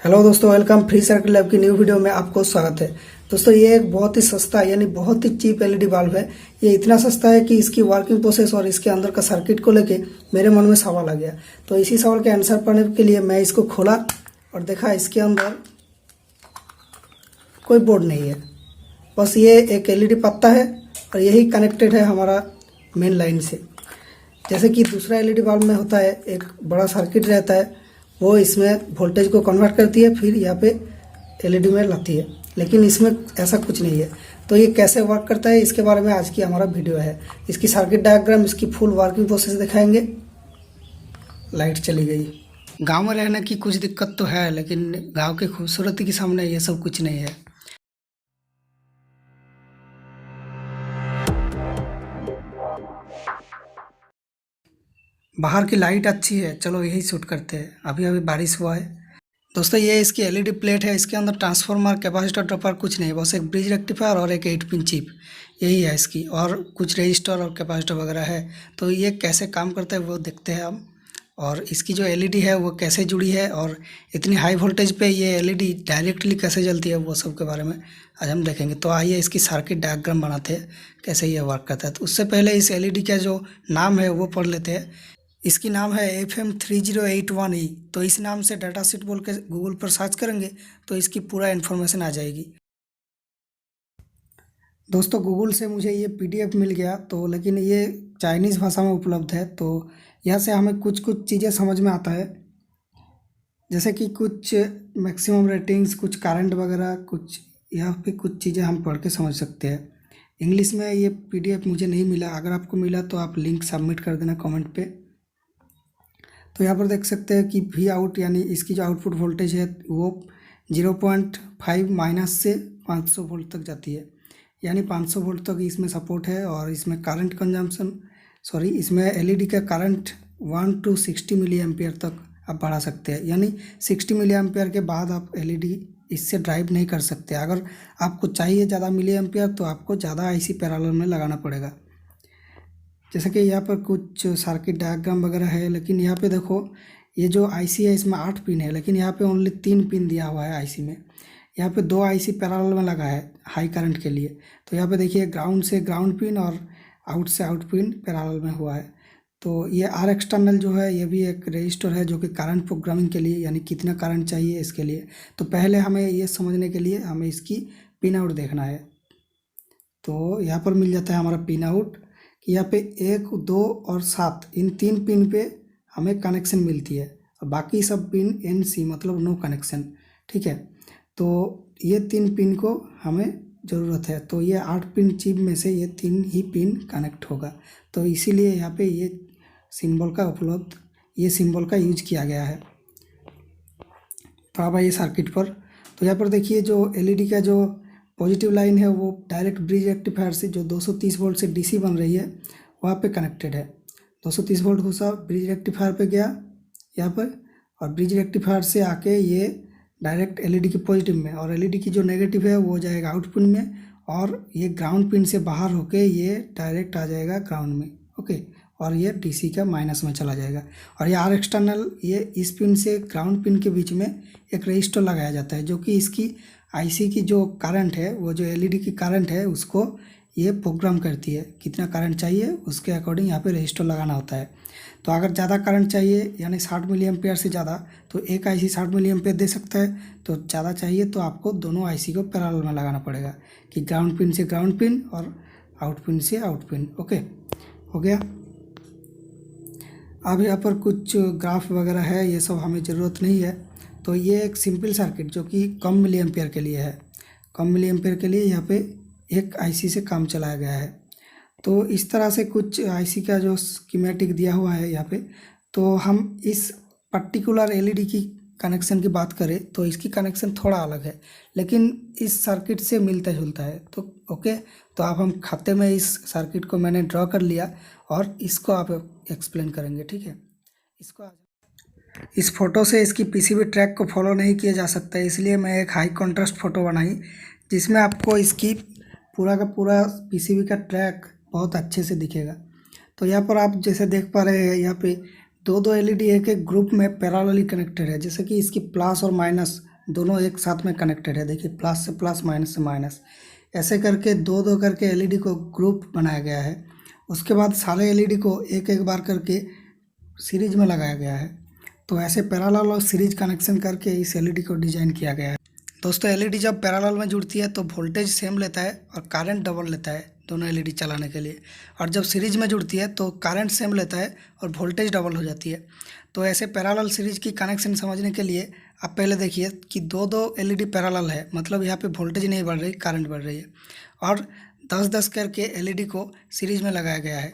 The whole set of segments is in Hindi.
हेलो दोस्तों, वेलकम फ्री सर्किट लैब की न्यू वीडियो में आपको स्वागत है। दोस्तों, ये एक बहुत ही सस्ता यानी बहुत ही चीप एलईडी बल्ब है। ये इतना सस्ता है कि इसकी वर्किंग प्रोसेस और इसके अंदर का सर्किट को लेके मेरे मन में सवाल आ गया। तो इसी सवाल के आंसर पाने के लिए मैं इसको खोला और देखा इसके अंदर कोई बोर्ड नहीं है, बस ये एक एलईडी पत्ता है और यही कनेक्टेड है हमारा मेन लाइन से। जैसे कि दूसरा एलईडी बल्ब में होता है, एक बड़ा सर्किट रहता है, वो इसमें वोल्टेज को कन्वर्ट करती है, फिर यहाँ पे एलईडी में लाती है। लेकिन इसमें ऐसा कुछ नहीं है। तो ये कैसे वर्क करता है, इसके बारे में आज की हमारा वीडियो है। इसकी सर्किट डायग्राम, इसकी फुल वर्किंग प्रोसेस दिखाएंगे। लाइट चली गई। गांव में रहने की कुछ दिक्कत तो है, लेकिन गांव की खूबसूरती के सामने ये सब कुछ नहीं है। बाहर की लाइट अच्छी है, चलो यही शूट करते हैं। अभी अभी बारिश हुआ है। दोस्तों, ये इसकी एलईडी प्लेट है। इसके अंदर ट्रांसफार्मर, कैपेसिटर, ड्रॉपर कुछ नहीं, बस एक ब्रिज रेक्टिफायर और एक 8 पिन चिप, यही है इसकी। और कुछ रजिस्टर और कैपेसिटर वगैरह है। तो ये कैसे काम करता है वो देखते हैं हम। और इसकी जो एलईडी है वो कैसे जुड़ी है, और इतनी हाई वोल्टेज पे ये एलईडी डायरेक्टली कैसे जलती है, वो सब के बारे में आज हम देखेंगे। तो आइए इसकी सर्किट डायग्राम बनाते हैं, कैसे ये वर्क करता है। तो उससे पहले इस एलईडी का जो नाम है वो पढ़ लेते हैं। इसकी नाम है FM3081E। तो इस नाम से डाटा शीट बोल के गूगल पर सर्च करेंगे तो इसकी पूरा इन्फॉर्मेशन आ जाएगी। दोस्तों, गूगल से मुझे ये PDF मिल गया, तो लेकिन ये चाइनीज़ भाषा में उपलब्ध है। तो यहाँ से हमें कुछ कुछ चीज़ें समझ में आता है, जैसे कि कुछ मैक्सिमम रेटिंग्स, कुछ करंट वगैरह, कुछ यहाँ पे कुछ चीज़ें हम पढ़ के समझ सकते हैं। इंग्लिश में ये PDF मुझे नहीं मिला। अगर आपको मिला तो आप लिंक सबमिट कर देना कमेंट पे। तो यहाँ पर देख सकते हैं कि V आउट यानी इसकी जो आउटपुट वोल्टेज है वो 0.5 माइनस से 500 वोल्ट तक जाती है, यानी 500 वोल्ट तक इसमें सपोर्ट है। और इसमें करंट कंजम्पशन, इसमें एलईडी का करंट 1 to 60 मिली एम्पियर तक आप बढ़ा सकते हैं, यानी 60 मिली एम्पियर के बाद आप एलईडी इससे ड्राइव नहीं कर सकते। अगर आपको चाहिए ज़्यादा मिली एम्पियर तो आपको ज़्यादा IC पैरेलल में लगाना पड़ेगा। जैसे कि यहाँ पर कुछ सर्किट डायग्राम वगैरह है, लेकिन यहाँ पे देखो ये जो IC है इसमें 8 पिन है, लेकिन यहाँ पे ओनली 3 पिन दिया हुआ है IC में। यहाँ पे 2 IC पैरेलल में लगा है हाई करंट के लिए। तो यहाँ पे देखिए ग्राउंड से ग्राउंड पिन और आउट से आउट पिन पैरेलल में हुआ है। तो ये R एक्सटर्नल जो है ये भी एक रजिस्टर है, जो कि करंट प्रोग्रामिंग के लिए, यानी कितना करंट चाहिए इसके लिए। तो पहले हमें ये समझने के लिए हमें इसकी पिन आउट देखना है। तो यहाँ पर मिल जाता है हमारा पिन आउट कि यहाँ पे 1, 2 और 7 इन 3 पिन पे हमें कनेक्शन मिलती है, और बाकी सब पिन NC मतलब नो कनेक्शन। ठीक है, तो ये 3 पिन को हमें ज़रूरत है। तो ये 8 पिन चिप में से ये 3 ही पिन कनेक्ट होगा। तो इसीलिए यहाँ पे ये सिंबल का यूज किया गया है। तो अब आइए सर्किट पर। तो यहाँ पर देखिए जो एलईडी का जो पॉजिटिव लाइन है वो डायरेक्ट ब्रिज रेक्टिफायर से जो 230 वोल्ट से DC बन रही है वहाँ पे कनेक्टेड है। 230 वोल्ट घुसा, ब्रिज रेक्टिफायर पे गया यहाँ पर, और ब्रिज रेक्टिफायर से आके ये डायरेक्ट एलईडी की पॉजिटिव में, और एलईडी की जो नेगेटिव है वो जाएगा आउट पिन में, और ये ग्राउंड पिन से बाहर होके ये डायरेक्ट आ जाएगा ग्राउंड में। ओके, और ये DC का माइनस में चला जाएगा। और ये R एक्सटर्नल, ये इस पिन से ग्राउंड पिन के बीच में एक रजिस्टर लगाया जाता है, जो कि इसकी IC की जो करंट है, वो जो एलईडी की करंट है उसको ये प्रोग्राम करती है। कितना करंट चाहिए उसके अकॉर्डिंग यहाँ पे रजिस्टर लगाना होता है। तो अगर ज़्यादा करंट चाहिए यानी 60 मिली एम्पियर से ज़्यादा, तो एक IC 60 मिली एम्पियर दे सकता है। तो ज़्यादा चाहिए तो आपको दोनों IC को पैरेलल में लगाना पड़ेगा, कि ग्राउंड पिन से ग्राउंड पिन और आउट पिन से आउट पिन। ओके, हो गया। अब यहाँ पर कुछ ग्राफ वगैरह है, ये सब हमें ज़रूरत नहीं है। तो ये एक सिंपल सर्किट जो कि कम मिली एम्पियर के लिए है। कम मिली एम्पियर के लिए यहाँ पे एक IC से काम चलाया गया है। तो इस तरह से कुछ IC का जो स्कीमेटिक दिया हुआ है यहाँ पे। तो हम इस पर्टिकुलर एलईडी की कनेक्शन की बात करें तो इसकी कनेक्शन थोड़ा अलग है, लेकिन इस सर्किट से मिलता जुलता है। तो ओके, तो अब हम खाते में इस सर्किट को मैंने ड्रॉ कर लिया और इसको आप एक्सप्लेन करेंगे। ठीक है, इस फोटो से इसकी PCB ट्रैक को फॉलो नहीं किया जा सकता है, इसलिए मैं एक हाई कॉन्ट्रास्ट फ़ोटो बनाई, जिसमें आपको इसकी पूरा का पूरा PCB का ट्रैक बहुत अच्छे से दिखेगा। तो यहाँ पर आप जैसे देख पा रहे हैं, यहाँ पे दो एलईडी एक एक ग्रुप में पैरेलली कनेक्टेड है। जैसे कि इसकी प्लस और माइनस दोनों एक साथ में कनेक्टेड है। देखिए प्लस से प्लस, माइनस से माइनस, ऐसे करके दो दो करके एलईडी को ग्रुप बनाया गया है। उसके बाद सारे एलईडी को एक एक बार करके सीरीज में लगाया गया है। तो ऐसे पैरेलल और सीरीज कनेक्शन करके इस एलईडी को डिज़ाइन किया गया है। दोस्तों एलईडी जब पैरेलल में जुड़ती है तो वोल्टेज सेम लेता है और करंट डबल लेता है दोनों एलईडी चलाने के लिए, और जब सीरीज में जुड़ती है तो करंट सेम लेता है और वोल्टेज डबल हो जाती है। तो ऐसे पैरेलल सीरीज की कनेक्शन समझने के लिए आप पहले देखिए कि दो दो एलईडी पैरेलल है, मतलब यहाँ पे वोल्टेज नहीं बढ़ रही, करंट बढ़ रही है, और 10-10 करके एलईडी को सीरीज में लगाया गया है।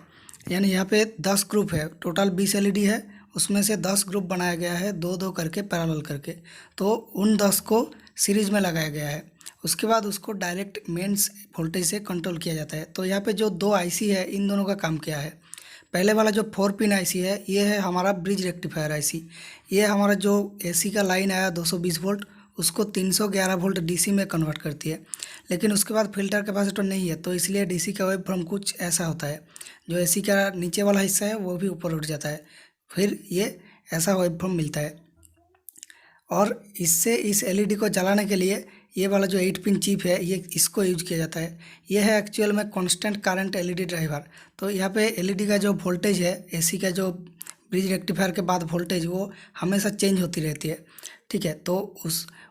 यानी यहाँ पे 10 ग्रुप है, टोटल 20 एलईडी है, उसमें से 10 ग्रुप बनाया गया है दो दो करके पैरेलल करके। तो उन 10 को सीरीज में लगाया गया है। उसके बाद उसको डायरेक्ट मेंस वोल्टेज से कंट्रोल किया जाता है। तो यहाँ पे जो दो आईसी है, इन दोनों का काम क्या है। पहले वाला जो 4 पिन आईसी है, ये है हमारा ब्रिज रेक्टिफायर आईसी। ये हमारा जो एसी का लाइन आया 220 वोल्ट, उसको 311 वोल्ट डीसी में कन्वर्ट करती है। लेकिन उसके बाद फिल्टर कैपेसिटर नहीं है, तो इसलिए डीसी का वेव फॉर्म कुछ ऐसा होता है। जो एसी का नीचे वाला हिस्सा है वो भी ऊपर उठ जाता है, फिर ये ऐसा वेव फॉर्म मिलता है। और इससे इस एलईडी को जलाने के लिए ये वाला जो 8 पिन चिप है, ये इसको यूज किया जाता है। ये है एक्चुअल में कांस्टेंट करंट एलईडी ड्राइवर। तो यहाँ पे एलईडी का जो वोल्टेज है, एसी का जो ब्रिज रेक्टिफायर के बाद वोल्टेज, वो हमेशा चेंज होती रहती है। ठीक है, तो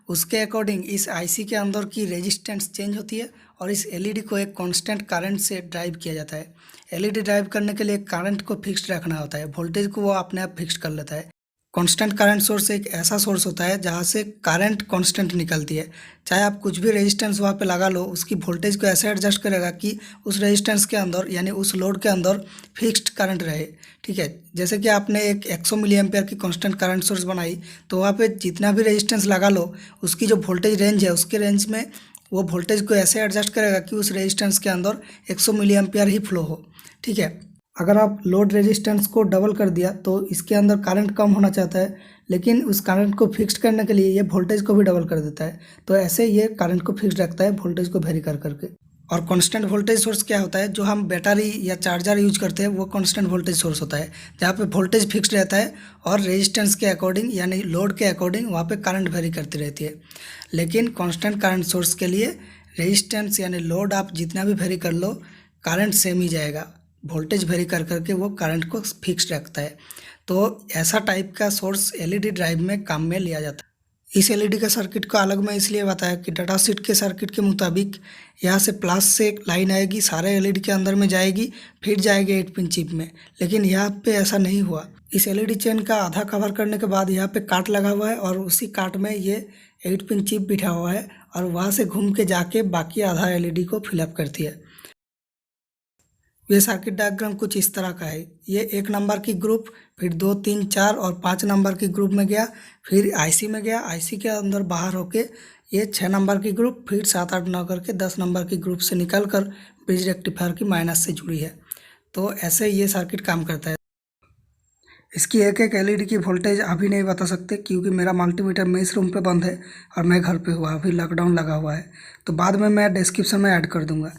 उसके अकॉर्डिंग इस आईसी के अंदर की रेजिस्टेंस चेंज होती है और इस एलईडी को एक कांस्टेंट करंट से ड्राइव किया जाता है। एलईडी ड्राइव करने के लिए करंट को फिक्स्ड रखना होता है, वोल्टेज को वो अपने आप फिक्स कर लेता है। कांस्टेंट करंट सोर्स एक ऐसा सोर्स होता है जहाँ से करंट कांस्टेंट निकलती है। चाहे आप कुछ भी रेजिस्टेंस वहाँ पे लगा लो, उसकी वोल्टेज को ऐसे एडजस्ट करेगा कि उस रेजिस्टेंस के अंदर, यानी उस लोड के अंदर फिक्स्ड करंट रहे। ठीक है, जैसे कि आपने एक 100 मिली एम्पियर की कांस्टेंट करंट सोर्स बनाई, तो वहाँ पे जितना भी रेजिस्टेंस लगा लो, उसकी जो वोल्टेज रेंज है, उसके रेंज में वो वोल्टेज को ऐसे एडजस्ट करेगा कि उस रेजिस्टेंस के अंदर 100 मिली एम्पियर ही फ्लो हो। ठीक है, अगर आप लोड रेजिस्टेंस को डबल कर दिया तो इसके अंदर करंट कम होना चाहता है, लेकिन उस करंट को फिक्स करने के लिए ये वोल्टेज को भी डबल कर देता है। तो ऐसे ये करंट को फिक्स रखता है वोल्टेज को वेरी कर करके। और कांस्टेंट वोल्टेज सोर्स क्या होता है, जो हम बैटरी या चार्जर यूज करते हैं, वो कांस्टेंट वोल्टेज सोर्स होता है, जहाँ पे वोल्टेज फिक्स रहता है और रेजिस्टेंस के अकॉर्डिंग, यानी लोड के अकॉर्डिंग वहाँ पे करंट वेरी करती रहती है। लेकिन कांस्टेंट करंट सोर्स के लिए रेजिस्टेंस यानी लोड आप जितना भी वेरी कर लो, करंट सेम ही जाएगा। वोल्टेज वेरी कर करके वो करंट को फिक्स रखता है। तो ऐसा टाइप का सोर्स एलईडी ड्राइव में काम में लिया जाता है। इस एलईडी का सर्किट को अलग में इसलिए बताया कि डाटा शीट के सर्किट के मुताबिक यहाँ से प्लस से लाइन आएगी, सारे एलईडी के अंदर में जाएगी, फिर जाएगी 8 पिन चिप में। लेकिन यहाँ पे ऐसा नहीं हुआ। इस एलईडी चेन का आधा कवर करने के बाद यहाँ पे काट लगा हुआ है और उसी काट में ये 8 पिन चिप बिठा हुआ है और वहाँ से घूम के जाके बाकी आधा एलईडी को फिलअप करती है। ये सर्किट डायग्राम कुछ इस तरह का है। ये 1 नंबर की ग्रुप, फिर 2, 3, 4 और 5 नंबर की ग्रुप में गया, फिर आईसी में गया, आईसी के अंदर बाहर होके ये 6 नंबर की ग्रुप, फिर 7, 8, 9 करके 10 नंबर की ग्रुप से निकल कर ब्रिज रेक्टिफायर की माइनस से जुड़ी है। तो ऐसे ये सर्किट काम करता है। इसकी एक एक एलईडी की वोल्टेज अभी नहीं बता सकते, क्योंकि मेरा मल्टीमीटर मेस रूम पे बंद है और मैं घर पे हुआ, अभी लॉकडाउन लगा हुआ है। तो बाद में मैं डिस्क्रिप्शन में ऐड कर दूंगा।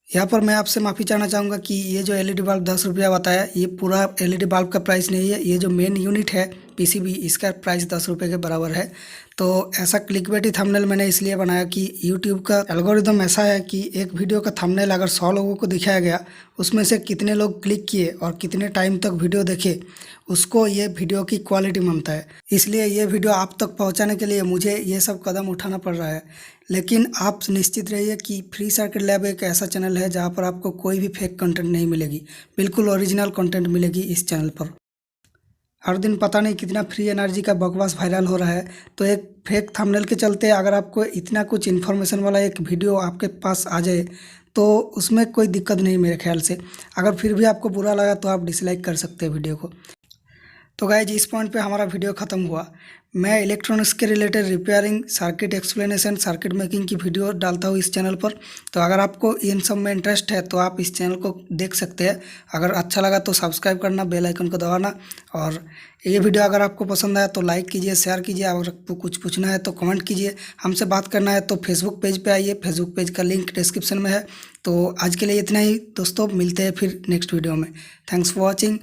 यहाँ पर मैं आपसे माफ़ी चाहना चाहूँगा कि ये जो एलईडी बल्ब 10 रुपया बताया, ये पूरा एलईडी बल्ब का प्राइस नहीं है। ये जो मेन यूनिट है पीसीबी, इसका प्राइस 10 रुपये के बराबर है। तो ऐसा क्लिकबेटी थंबनेल मैंने इसलिए बनाया कि यूट्यूब का एल्गोरिदम ऐसा है कि एक वीडियो का थंबनेल अगर 100 लोगों को दिखाया गया, उसमें से कितने लोग क्लिक किए और कितने टाइम तक वीडियो देखे, उसको ये वीडियो की क्वालिटी मानता है। इसलिए ये वीडियो आप तक पहुंचाने के लिए मुझे ये सब कदम उठाना पड़ रहा है। लेकिन आप निश्चित रहिए कि फ्री सर्किट लैब एक ऐसा चैनल है जहां पर आपको कोई भी फेक कंटेंट नहीं मिलेगी, बिल्कुल ओरिजिनल कंटेंट मिलेगी इस चैनल पर। हर दिन पता नहीं कितना फ्री एनर्जी का बकवास वायरल हो रहा है, तो एक फेक थंबनेल के चलते अगर आपको इतना कुछ इन्फॉर्मेशन वाला एक वीडियो आपके पास आ जाए तो उसमें कोई दिक्कत नहीं मेरे ख्याल से। अगर फिर भी आपको बुरा लगा तो आप डिसलाइक कर सकते हैं वीडियो को। तो गाइज इस पॉइंट पे हमारा वीडियो ख़त्म हुआ। मैं इलेक्ट्रॉनिक्स के related repairing, circuit explanation, circuit making की वीडियो डालता हूँ इस चैनल पर। तो अगर आपको इन सब में इंटरेस्ट है तो आप इस चैनल को देख सकते हैं। अगर अच्छा लगा तो सब्सक्राइब करना, बेल आइकन को दबाना, और ये वीडियो अगर आपको पसंद आया तो लाइक कीजिए, शेयर कीजिए। अगर आपको कुछ पूछना है तो कमेंट कीजिए, हमसे बात करना है तो फेसबुक पेज पे आइए, फेसबुक पेज का लिंक डिस्क्रिप्शन में है। तो आज के लिए इतना ही दोस्तों, मिलते हैं फिर नेक्स्ट वीडियो में। Thanks for watching.